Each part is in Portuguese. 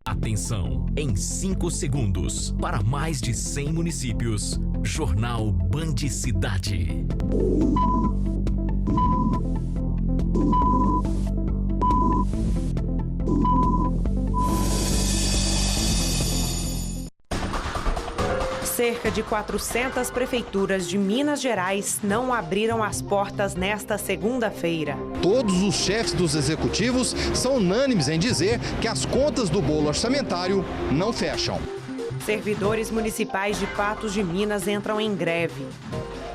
Atenção, em 5 segundos, para mais de 100 municípios, Jornal Band Cidade. Cerca de 400 prefeituras de Minas Gerais não abriram as portas nesta segunda-feira. Todos os chefes dos executivos são unânimes em dizer que as contas do bolo orçamentário não fecham. Servidores municipais de Patos de Minas entram em greve.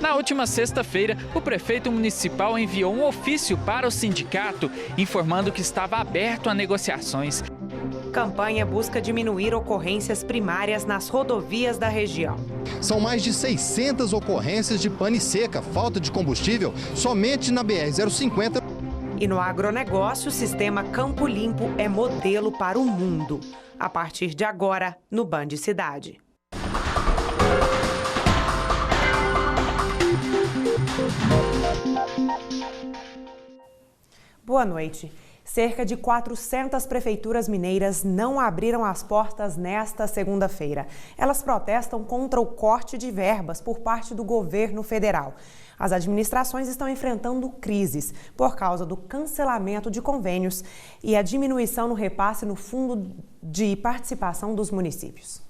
Na última sexta-feira, o prefeito municipal enviou um ofício para o sindicato, informando que estava aberto a negociações. Campanha busca diminuir ocorrências primárias nas rodovias da região. São mais de 600 ocorrências de pane seca, falta de combustível, somente na BR-050. E no agronegócio, o sistema Campo Limpo é modelo para o mundo. A partir de agora, no Band Cidade. Boa noite. Cerca de 400 prefeituras mineiras não abriram as portas nesta segunda-feira. Elas protestam contra o corte de verbas por parte do governo federal. As administrações estão enfrentando crises por causa do cancelamento de convênios e a diminuição no repasse no fundo de participação dos municípios.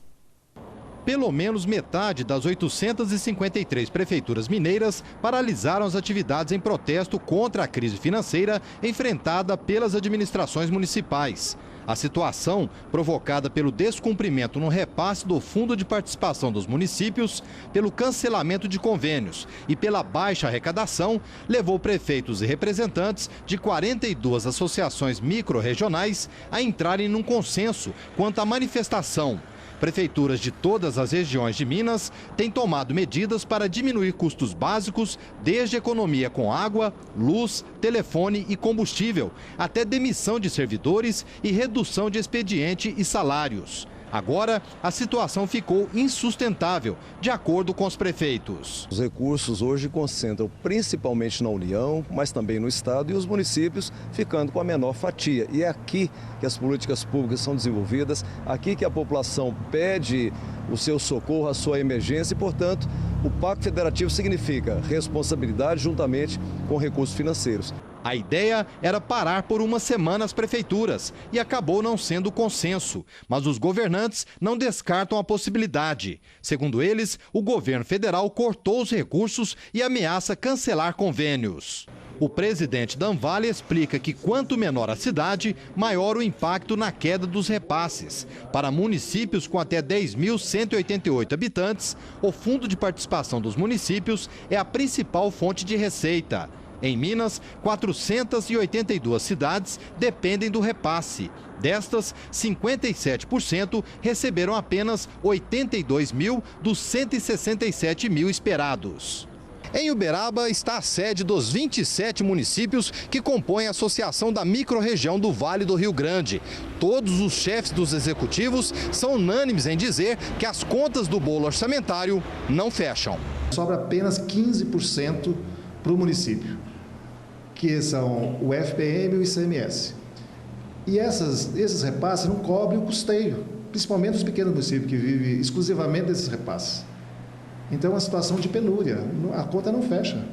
Pelo menos metade das 853 prefeituras mineiras paralisaram as atividades em protesto contra a crise financeira enfrentada pelas administrações municipais. A situação, provocada pelo descumprimento no repasse do Fundo de Participação dos Municípios, pelo cancelamento de convênios e pela baixa arrecadação, levou prefeitos e representantes de 42 associações micro-regionais a entrarem num consenso quanto à manifestação. Prefeituras de todas as regiões de Minas têm tomado medidas para diminuir custos básicos, desde economia com água, luz, telefone e combustível, até demissão de servidores e redução de expediente e salários. Agora, a situação ficou insustentável, de acordo com os prefeitos. Os recursos hoje concentram principalmente na União, mas também no Estado e os municípios ficando com a menor fatia. E é aqui que as políticas públicas são desenvolvidas, aqui que a população pede o seu socorro, a sua emergência e, portanto, o Pacto Federativo significa responsabilidade juntamente com recursos financeiros. A ideia era parar por uma semana as prefeituras e acabou não sendo consenso. Mas os governantes não descartam a possibilidade. Segundo eles, o governo federal cortou os recursos e ameaça cancelar convênios. O presidente da Anvale explica que quanto menor a cidade, maior o impacto na queda dos repasses. Para municípios com até 10.188 habitantes, o Fundo de Participação dos Municípios é a principal fonte de receita. Em Minas, 482 cidades dependem do repasse. Destas, 57% receberam apenas 82 mil dos 167 mil esperados. Em Uberaba está a sede dos 27 municípios que compõem a Associação da Microrregião do Vale do Rio Grande. Todos os chefes dos executivos são unânimes em dizer que as contas do bolo orçamentário não fecham. Sobra apenas 15% para o município, que são o FPM e o ICMS. E esses repasses não cobrem o custeio, principalmente os pequenos municípios que vivem exclusivamente desses repasses. Então é uma situação de penúria, a conta não fecha.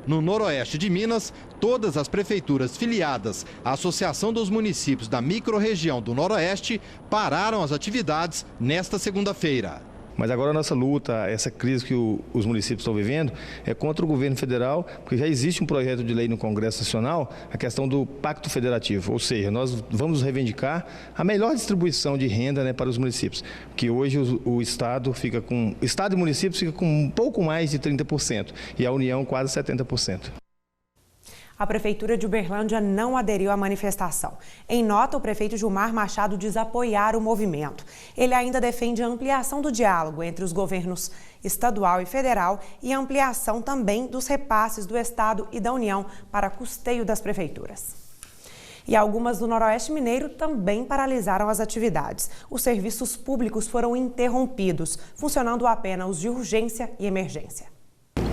No noroeste de Minas, todas as prefeituras filiadas à Associação dos Municípios da Microrregião do Noroeste pararam as atividades nesta segunda-feira. Mas agora a nossa luta, essa crise que os municípios estão vivendo, é contra o governo federal, porque já existe um projeto de lei no Congresso Nacional, a questão do Pacto Federativo, ou seja, nós vamos reivindicar a melhor distribuição de renda, né, para os municípios, que hoje o Estado e municípios ficam com um pouco mais de 30% e a União quase 70%. A Prefeitura de Uberlândia não aderiu à manifestação. Em nota, o prefeito Gilmar Machado diz apoiar o movimento. Ele ainda defende a ampliação do diálogo entre os governos estadual e federal e a ampliação também dos repasses do Estado e da União para custeio das prefeituras. E algumas do Noroeste Mineiro também paralisaram as atividades. Os serviços públicos foram interrompidos, funcionando apenas os de urgência e emergência.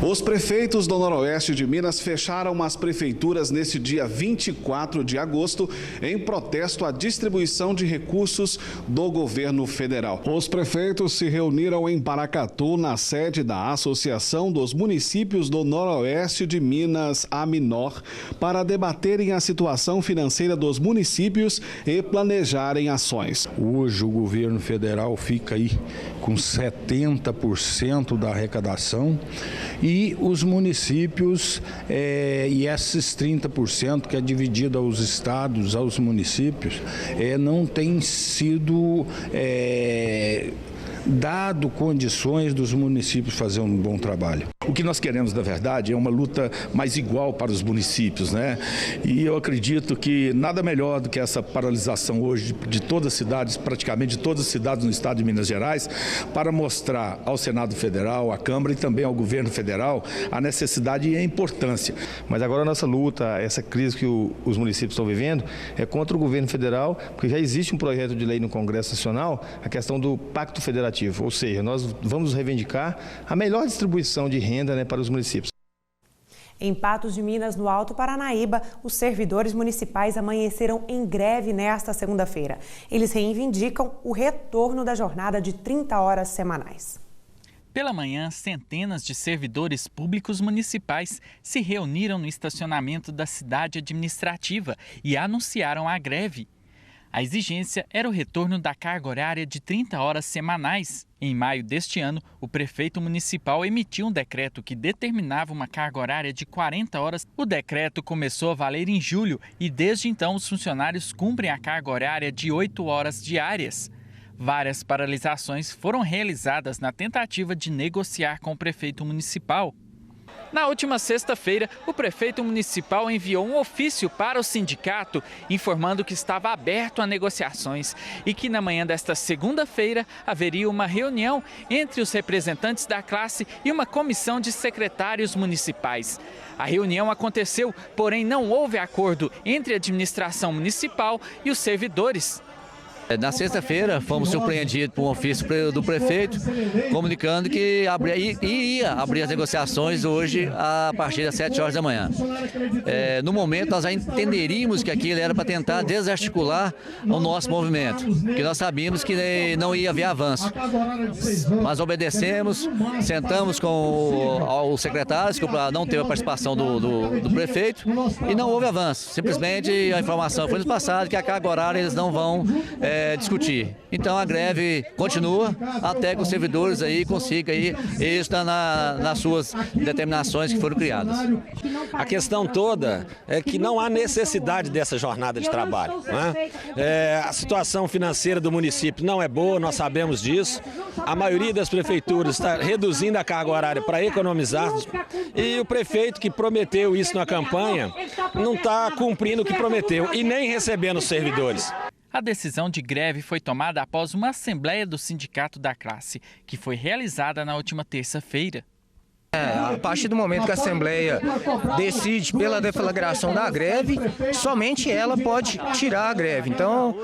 Os prefeitos do Noroeste de Minas fecharam as prefeituras neste dia 24 de agosto em protesto à distribuição de recursos do governo federal. Os prefeitos se reuniram em Paracatu, na sede da Associação dos Municípios do Noroeste de Minas, AMINOR, para debaterem a situação financeira dos municípios e planejarem ações. Hoje o governo federal fica aí com 70% da arrecadação e os municípios, e esses 30% que é dividido aos estados, aos municípios, não tem sido dado condições dos municípios fazer um bom trabalho. O que nós queremos, na verdade, é uma luta mais igual para os municípios, né? E eu acredito que nada melhor do que essa paralisação hoje de todas as cidades, praticamente de todas as cidades no estado de Minas Gerais, para mostrar ao Senado Federal, à Câmara e também ao governo federal a necessidade e a importância. Mas agora a nossa luta, essa crise que os municípios estão vivendo, é contra o governo federal, porque já existe um projeto de lei no Congresso Nacional, a questão do Pacto Federativo, ou seja, nós vamos reivindicar a melhor distribuição de renda, para os municípios. Em Patos de Minas, no Alto Paranaíba, os servidores municipais amanheceram em greve nesta segunda-feira. Eles reivindicam o retorno da jornada de 30 horas semanais. Pela manhã, centenas de servidores públicos municipais se reuniram no estacionamento da cidade administrativa e anunciaram a greve. A exigência era o retorno da carga horária de 30 horas semanais. Em maio deste ano, o prefeito municipal emitiu um decreto que determinava uma carga horária de 40 horas. O decreto começou a valer em julho e, desde então, os funcionários cumprem a carga horária de 8 horas diárias. Várias paralisações foram realizadas na tentativa de negociar com o prefeito municipal. Na última sexta-feira, o prefeito municipal enviou um ofício para o sindicato informando que estava aberto a negociações e que na manhã desta segunda-feira haveria uma reunião entre os representantes da classe e uma comissão de secretários municipais. A reunião aconteceu, porém não houve acordo entre a administração municipal e os servidores. Na sexta-feira, fomos surpreendidos por um ofício do prefeito comunicando que iria abrir as negociações hoje a partir das 7 horas da manhã. No momento, nós já entenderíamos que aquilo era para tentar desarticular o nosso movimento, que nós sabíamos que não ia haver avanço. Mas obedecemos, sentamos com os secretários, que não teve a participação do prefeito, e não houve avanço. Simplesmente a informação foi nos passada que a carga horária eles não vão discutir. Então a greve continua até que os servidores aí consigam êxito nas suas determinações que foram criadas. A questão toda é que não há necessidade dessa jornada de trabalho, né? A situação financeira do município não é boa, nós sabemos disso. A maioria das prefeituras está reduzindo a carga horária para economizar e o prefeito que prometeu isso na campanha não está cumprindo o que prometeu e nem recebendo os servidores. A decisão de greve foi tomada após uma assembleia do Sindicato da Classe, que foi realizada na última terça-feira. A partir do momento que a Assembleia decide pela deflagração da greve, somente ela pode tirar a greve. Então,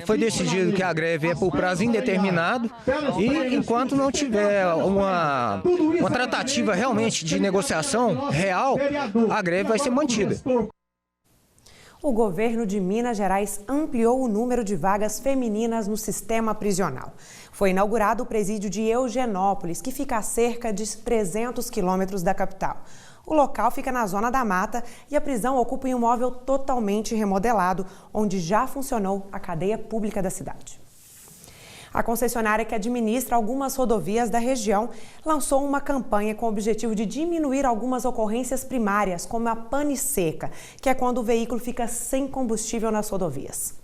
foi decidido que a greve é por prazo indeterminado e enquanto não tiver uma tratativa realmente de negociação real, a greve vai ser mantida. O governo de Minas Gerais ampliou o número de vagas femininas no sistema prisional. Foi inaugurado o presídio de Eugenópolis, que fica a cerca de 300 quilômetros da capital. O local fica na Zona da Mata e a prisão ocupa um imóvel totalmente remodelado, onde já funcionou a cadeia pública da cidade. A concessionária que administra algumas rodovias da região lançou uma campanha com o objetivo de diminuir algumas ocorrências primárias, como a pane seca, que é quando o veículo fica sem combustível nas rodovias.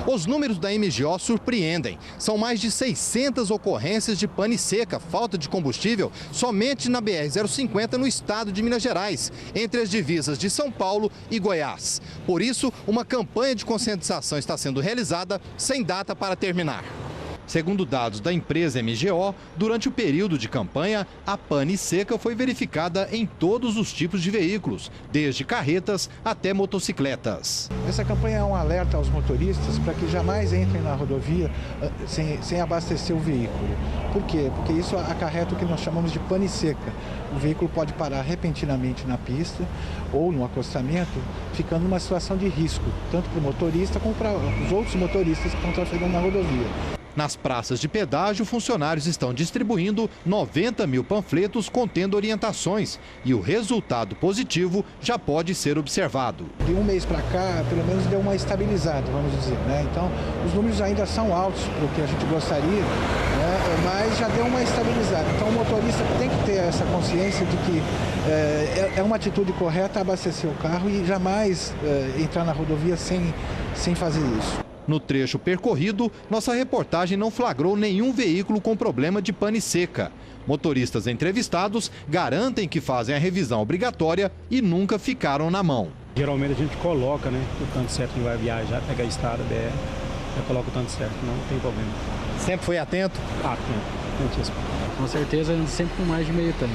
Os números da MGO surpreendem. São mais de 600 ocorrências de pane seca, falta de combustível, somente na BR-050 no estado de Minas Gerais, entre as divisas de São Paulo e Goiás. Por isso, uma campanha de conscientização está sendo realizada sem data para terminar. Segundo dados da empresa MGO, durante o período de campanha, a pane seca foi verificada em todos os tipos de veículos, desde carretas até motocicletas. Essa campanha é um alerta aos motoristas para que jamais entrem na rodovia sem abastecer o veículo. Por quê? Porque isso acarreta o que nós chamamos de pane seca. O veículo pode parar repentinamente na pista ou no acostamento, ficando numa situação de risco, tanto para o motorista como para os outros motoristas que estão trafegando na rodovia. Nas praças de pedágio, funcionários estão distribuindo 90 mil panfletos contendo orientações e o resultado positivo já pode ser observado. De um mês para cá, pelo menos deu uma estabilizada, vamos dizer, né? Então, os números ainda são altos para o que a gente gostaria, né? Mas já deu uma estabilizada. Então, o motorista tem que ter essa consciência de que é uma atitude correta abastecer o carro e jamais entrar na rodovia sem fazer isso. No trecho percorrido, nossa reportagem não flagrou nenhum veículo com problema de pane seca. Motoristas entrevistados garantem que fazem a revisão obrigatória e nunca ficaram na mão. Geralmente a gente coloca, né, o tanto certo que vai viajar, pegar a estrada, BR, já coloca o tanto certo, não tem problema. Sempre foi atento? Atentíssimo. Com certeza, sempre com mais de meio tanque.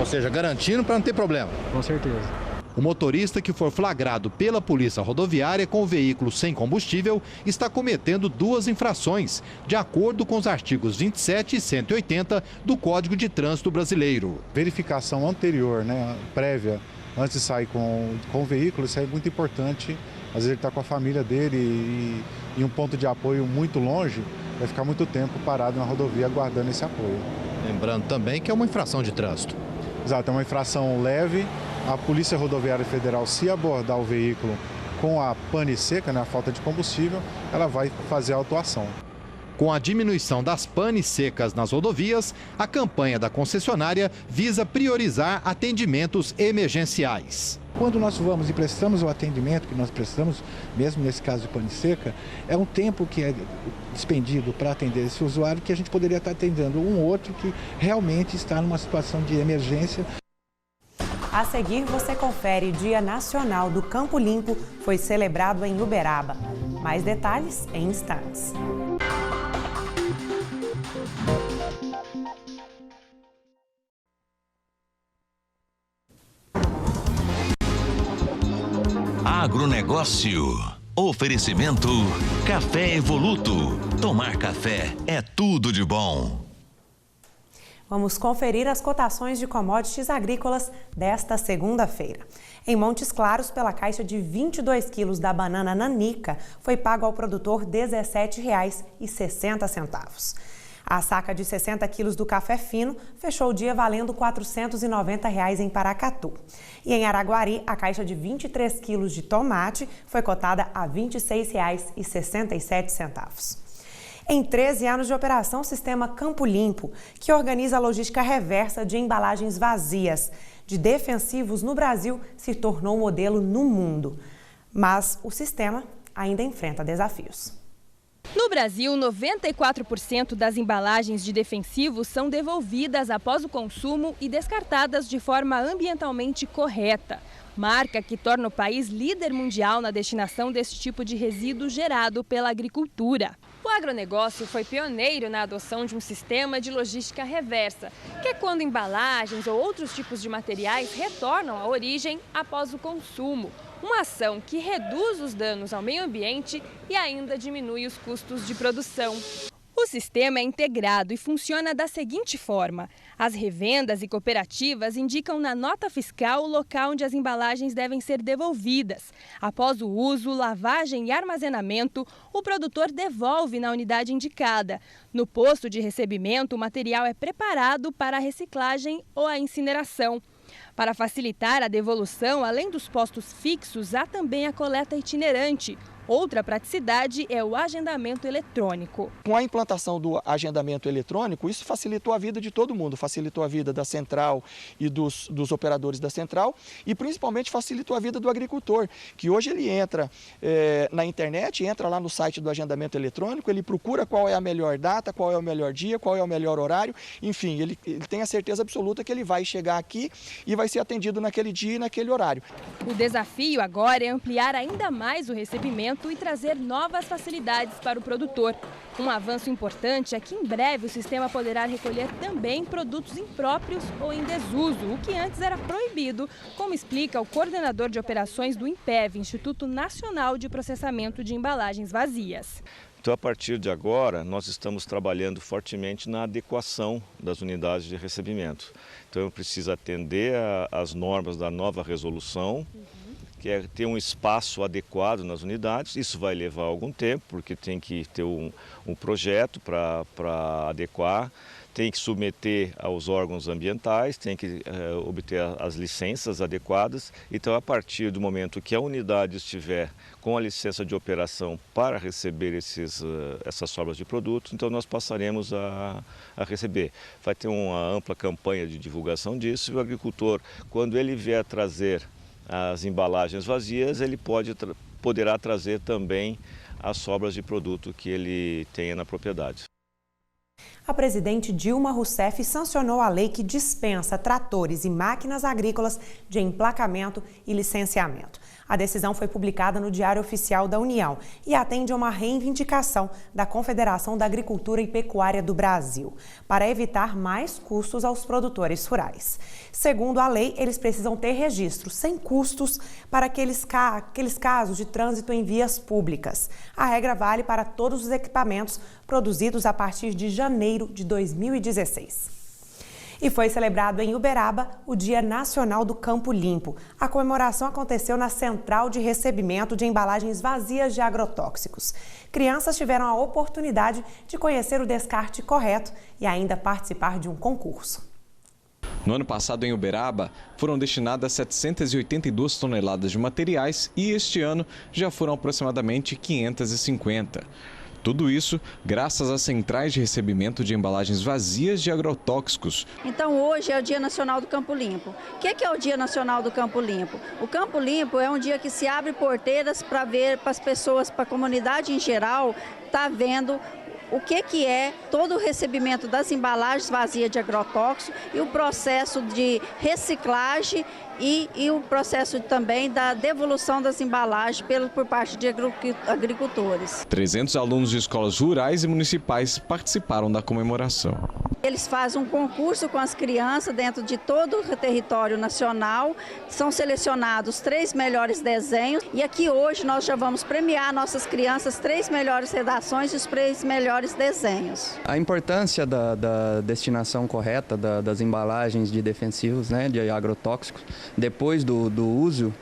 Ou seja, garantindo para não ter problema? Com certeza. O motorista que for flagrado pela Polícia Rodoviária com o veículo sem combustível está cometendo 2 infrações, de acordo com os artigos 27 e 180 do Código de Trânsito Brasileiro. Verificação anterior, né, prévia, antes de sair com o veículo, isso é muito importante. Às vezes ele está com a família dele e um ponto de apoio muito longe, vai ficar muito tempo parado na rodovia aguardando esse apoio. Lembrando também que é uma infração de trânsito. Exato, é uma infração leve. A Polícia Rodoviária Federal, se abordar o veículo com a pane seca, né, a falta de combustível, ela vai fazer a autuação. Com a diminuição das panes secas nas rodovias, a campanha da concessionária visa priorizar atendimentos emergenciais. Quando nós vamos e prestamos o atendimento que nós prestamos, mesmo nesse caso de pane seca, é um tempo que é despendido para atender esse usuário que a gente poderia estar atendendo um outro que realmente está numa situação de emergência. A seguir, você confere: Dia Nacional do Campo Limpo foi celebrado em Uberaba. Mais detalhes em instantes. Agronegócio. Oferecimento Café Evoluto. Tomar café é tudo de bom. Vamos conferir as cotações de commodities agrícolas desta segunda-feira. Em Montes Claros, pela caixa de 22 quilos da banana nanica, foi pago ao produtor R$ 17,60. A saca de 60 quilos do café fino fechou o dia valendo R$ 490 em Paracatu. E em Araguari, a caixa de 23 quilos de tomate foi cotada a R$ 26,67. Em 13 anos de operação, o sistema Campo Limpo, que organiza a logística reversa de embalagens vazias de defensivos no Brasil, se tornou um modelo no mundo. Mas o sistema ainda enfrenta desafios. No Brasil, 94% das embalagens de defensivos são devolvidas após o consumo e descartadas de forma ambientalmente correta. Marca que torna o país líder mundial na destinação desse tipo de resíduo gerado pela agricultura. O agronegócio foi pioneiro na adoção de um sistema de logística reversa, que é quando embalagens ou outros tipos de materiais retornam à origem após o consumo. Uma ação que reduz os danos ao meio ambiente e ainda diminui os custos de produção. O sistema é integrado e funciona da seguinte forma: as revendas e cooperativas indicam na nota fiscal o local onde as embalagens devem ser devolvidas. Após o uso, lavagem e armazenamento, o produtor devolve na unidade indicada. No posto de recebimento, o material é preparado para a reciclagem ou a incineração. Para facilitar a devolução, além dos postos fixos, há também a coleta itinerante. Outra praticidade é o agendamento eletrônico. Com a implantação do agendamento eletrônico, isso facilitou a vida de todo mundo, facilitou a vida da central e dos operadores da central e principalmente facilitou a vida do agricultor, que hoje ele entra na internet, entra lá no site do agendamento eletrônico, ele procura qual é a melhor data, qual é o melhor dia, qual é o melhor horário, enfim, ele tem a certeza absoluta que ele vai chegar aqui e vai ser atendido naquele dia e naquele horário. O desafio agora é ampliar ainda mais o recebimento e trazer novas facilidades para o produtor. Um avanço importante é que em breve o sistema poderá recolher também produtos impróprios ou em desuso, o que antes era proibido, como explica o coordenador de operações do INPEV, Instituto Nacional de Processamento de Embalagens Vazias. Então, a partir de agora, nós estamos trabalhando fortemente na adequação das unidades de recebimento. Então, eu preciso atender às normas da nova resolução, que é ter um espaço adequado nas unidades. Isso vai levar algum tempo, porque tem que ter um projeto para adequar, tem que submeter aos órgãos ambientais, tem que obter as licenças adequadas. Então, a partir do momento que a unidade estiver com a licença de operação para receber essas sobras de produtos, então nós passaremos a receber. Vai ter uma ampla campanha de divulgação disso e o agricultor, quando ele vier trazer as embalagens vazias, ele poderá trazer também as sobras de produto que ele tenha na propriedade. A presidente Dilma Rousseff sancionou a lei que dispensa tratores e máquinas agrícolas de emplacamento e licenciamento. A decisão foi publicada no Diário Oficial da União e atende a uma reivindicação da Confederação da Agricultura e Pecuária do Brasil, para evitar mais custos aos produtores rurais. Segundo a lei, eles precisam ter registro sem custos para aqueles casos de trânsito em vias públicas. A regra vale para todos os equipamentos produzidos a partir de janeiro de 2016. E foi celebrado em Uberaba o Dia Nacional do Campo Limpo. A comemoração aconteceu na Central de Recebimento de Embalagens Vazias de Agrotóxicos. Crianças tiveram a oportunidade de conhecer o descarte correto e ainda participar de um concurso. No ano passado, em Uberaba, foram destinadas 782 toneladas de materiais e este ano já foram aproximadamente 550. Tudo isso graças às centrais de recebimento de embalagens vazias de agrotóxicos. Então hoje é o Dia Nacional do Campo Limpo. O que é o Dia Nacional do Campo Limpo? O Campo Limpo é um dia que se abre porteiras para ver, para as pessoas, para a comunidade em geral, tá vendo o que é todo o recebimento das embalagens vazias de agrotóxico e o processo de reciclagem e o processo também da devolução das embalagens por parte de agricultores. 300 alunos de escolas rurais e municipais participaram da comemoração. Eles fazem um concurso com as crianças dentro de todo o território nacional. São selecionados 3 melhores desenhos e aqui hoje nós já vamos premiar nossas crianças 3 melhores redações e os 3 melhores desenhos. A importância da destinação correta das embalagens de defensivos, de agrotóxicos, depois do uso,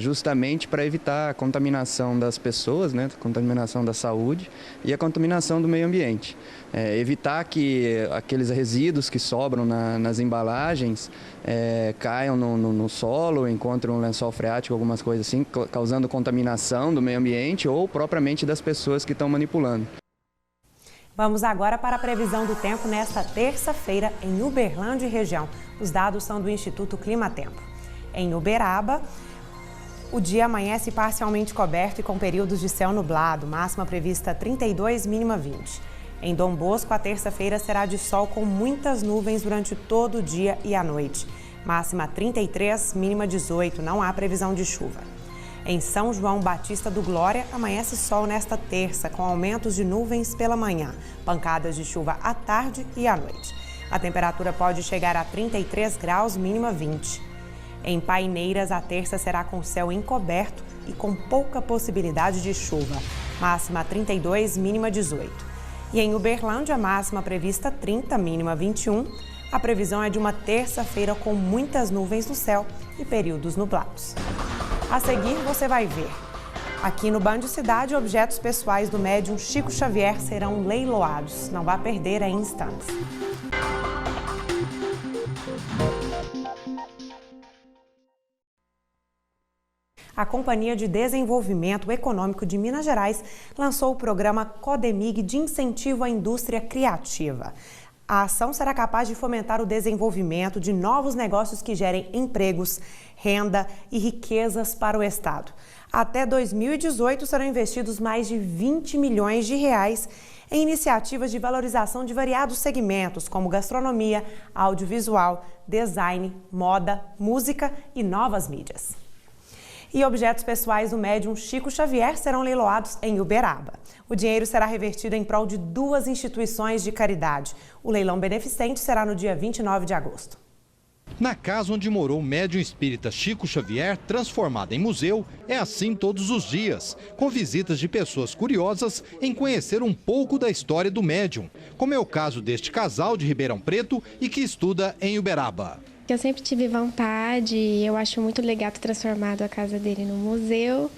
justamente para evitar a contaminação das pessoas, a contaminação da saúde e a contaminação do meio ambiente. Evitar que aqueles resíduos que sobram nas embalagens caiam no solo, encontrem um lençol freático, algumas coisas assim, causando contaminação do meio ambiente ou propriamente das pessoas que estão manipulando. Vamos agora para a previsão do tempo nesta terça-feira em Uberlândia e região. Os dados são do Instituto Climatempo. Em Uberaba, o dia amanhece parcialmente coberto e com períodos de céu nublado, máxima prevista 32, mínima 20. Em Dom Bosco, a terça-feira será de sol com muitas nuvens durante todo o dia e a noite. Máxima 33, mínima 18, não há previsão de chuva. Em São João Batista do Glória, amanhece sol nesta terça, com aumentos de nuvens pela manhã, pancadas de chuva à tarde e à noite. A temperatura pode chegar a 33 graus, mínima 20. Em Paineiras, a terça será com céu encoberto e com pouca possibilidade de chuva, máxima 32, mínima 18. E em Uberlândia, máxima prevista 30, mínima 21. A previsão é de uma terça-feira com muitas nuvens no céu e períodos nublados. A seguir, você vai ver. Aqui no Band Cidade, objetos pessoais do médium Chico Xavier serão leiloados. Não vá perder em instantes. A Companhia de Desenvolvimento Econômico de Minas Gerais lançou o programa Codemig de incentivo à indústria criativa. A ação será capaz de fomentar o desenvolvimento de novos negócios que gerem empregos, renda e riquezas para o Estado. Até 2018 serão investidos mais de 20 milhões de reais em iniciativas de valorização de variados segmentos, como gastronomia, audiovisual, design, moda, música e novas mídias. E objetos pessoais do médium Chico Xavier serão leiloados em Uberaba. O dinheiro será revertido em prol de 2 instituições de caridade. O leilão beneficente será no dia 29 de agosto. Na casa onde morou o médium espírita Chico Xavier, transformada em museu, é assim todos os dias, com visitas de pessoas curiosas em conhecer um pouco da história do médium, como é o caso deste casal de Ribeirão Preto e que estuda em Uberaba. Eu sempre tive vontade, eu acho muito legal ter transformado a casa dele no museu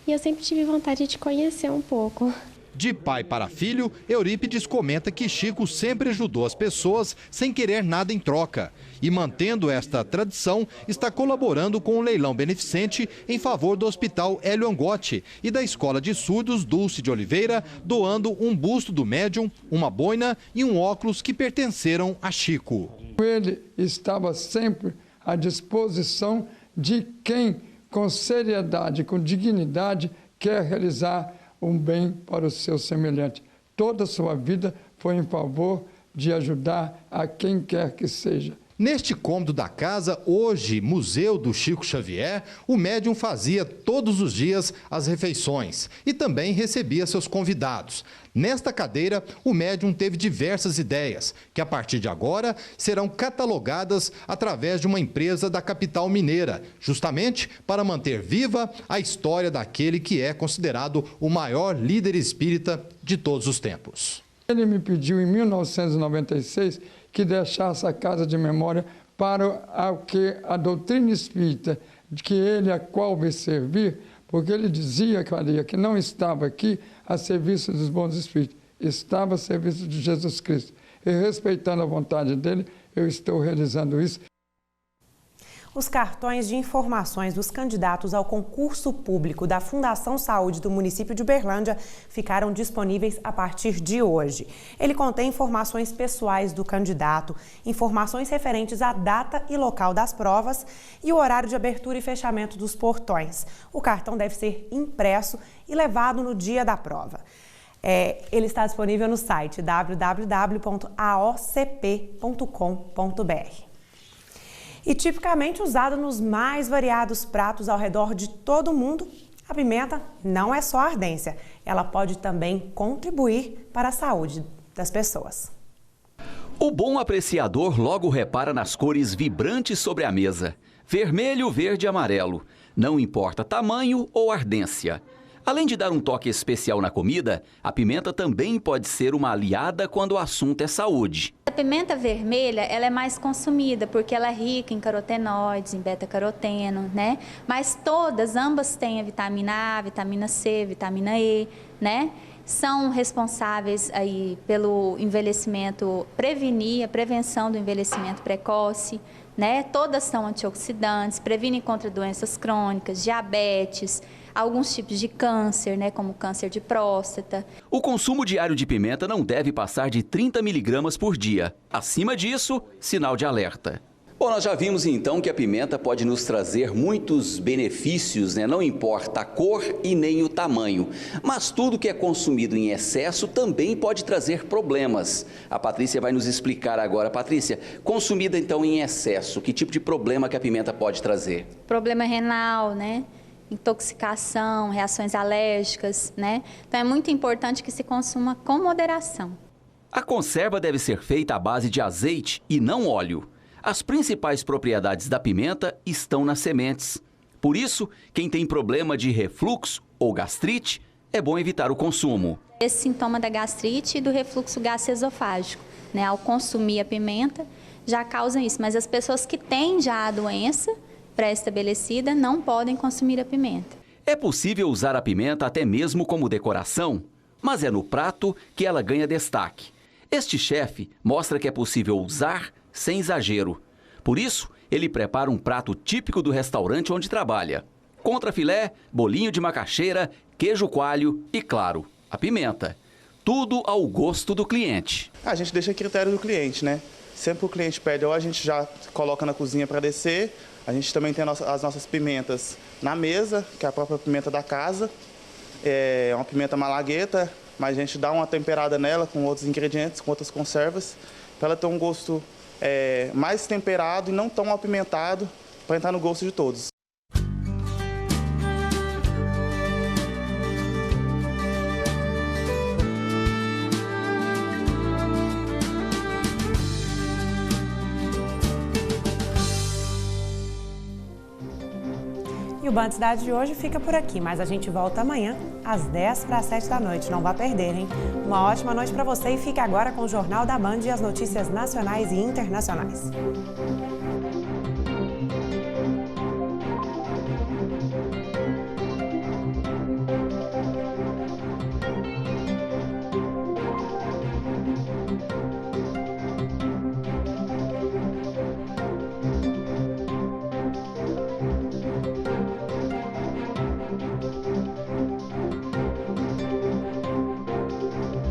e eu sempre tive vontade de conhecer um pouco. De pai para filho, Eurípides comenta que Chico sempre ajudou as pessoas sem querer nada em troca. E mantendo esta tradição, está colaborando com o leilão beneficente em favor do Hospital Hélio Angotti e da Escola de Surdos Dulce de Oliveira, doando um busto do médium, uma boina e um óculos que pertenceram a Chico. Ele estava sempre à disposição de quem, com seriedade, com dignidade, quer realizar um bem para o seu semelhante. Toda a sua vida foi em favor de ajudar a quem quer que seja. Neste cômodo da casa, hoje Museu do Chico Xavier, o médium fazia todos os dias as refeições e também recebia seus convidados. Nesta cadeira, o médium teve diversas ideias, que a partir de agora serão catalogadas através de uma empresa da capital mineira, justamente para manter viva a história daquele que é considerado o maior líder espírita de todos os tempos. Ele me pediu em 1996 que deixasse a casa de memória para a doutrina espírita, de que ele a qual me servir, porque ele dizia, Maria, que não estava aqui a serviço dos bons espíritos, estava a serviço de Jesus Cristo. E respeitando a vontade dele, eu estou realizando isso. Os cartões de informações dos candidatos ao concurso público da Fundação Saúde do município de Uberlândia ficaram disponíveis a partir de hoje. Ele contém informações pessoais do candidato, informações referentes à data e local das provas e o horário de abertura e fechamento dos portões. O cartão deve ser impresso e levado no dia da prova. Ele está disponível no site www.aocp.com.br. E tipicamente usado nos mais variados pratos ao redor de todo o mundo, a pimenta não é só ardência, ela pode também contribuir para a saúde das pessoas. O bom apreciador logo repara nas cores vibrantes sobre a mesa: vermelho, verde e amarelo. Não importa tamanho ou ardência. Além de dar um toque especial na comida, a pimenta também pode ser uma aliada quando o assunto é saúde. A pimenta vermelha, ela é mais consumida porque ela é rica em carotenoides, em beta-caroteno, né? Mas ambas têm a vitamina A, vitamina C, vitamina E, né? São responsáveis aí pelo envelhecimento, prevenir a prevenção do envelhecimento precoce, né? Todas são antioxidantes, previnem contra doenças crônicas, diabetes, alguns tipos de câncer, né, como câncer de próstata. O consumo diário de pimenta não deve passar de 30 miligramas por dia. Acima disso, sinal de alerta. Bom, nós já vimos então que a pimenta pode nos trazer muitos benefícios, né? Não importa a cor e nem o tamanho. Mas tudo que é consumido em excesso também pode trazer problemas. A Patrícia vai nos explicar agora. Patrícia, consumida então em excesso, que tipo de problema que a pimenta pode trazer? Problema renal, né? Intoxicação, reações alérgicas, né? Então é muito importante que se consuma com moderação. A conserva deve ser feita à base de azeite e não óleo. As principais propriedades da pimenta estão nas sementes. Por isso, quem tem problema de refluxo ou gastrite, é bom evitar o consumo. Esse sintoma da gastrite e do refluxo gastroesofágico, né? Ao consumir a pimenta, já causa isso. Mas as pessoas que têm já a doença pré-estabelecida não podem consumir a pimenta. É possível usar a pimenta até mesmo como decoração, mas é no prato que ela ganha destaque. Este chefe mostra que é possível usar sem exagero. Por isso, ele prepara um prato típico do restaurante onde trabalha. Contrafilé, bolinho de macaxeira, queijo coalho e, claro, a pimenta. Tudo ao gosto do cliente. A gente deixa a critério do cliente, né? Sempre que o cliente pede, ou a gente já coloca na cozinha para descer. A gente também tem as nossas pimentas na mesa, que é a própria pimenta da casa. É uma pimenta malagueta, mas a gente dá uma temperada nela com outros ingredientes, com outras conservas, para ela ter um gosto mais temperado e não tão apimentado, para entrar no gosto de todos. o Band Cidade de hoje fica por aqui, mas a gente volta amanhã às 6:50 da noite. Não vá perder, hein? Uma ótima noite para você e fique agora com o Jornal da Band e as notícias nacionais e internacionais.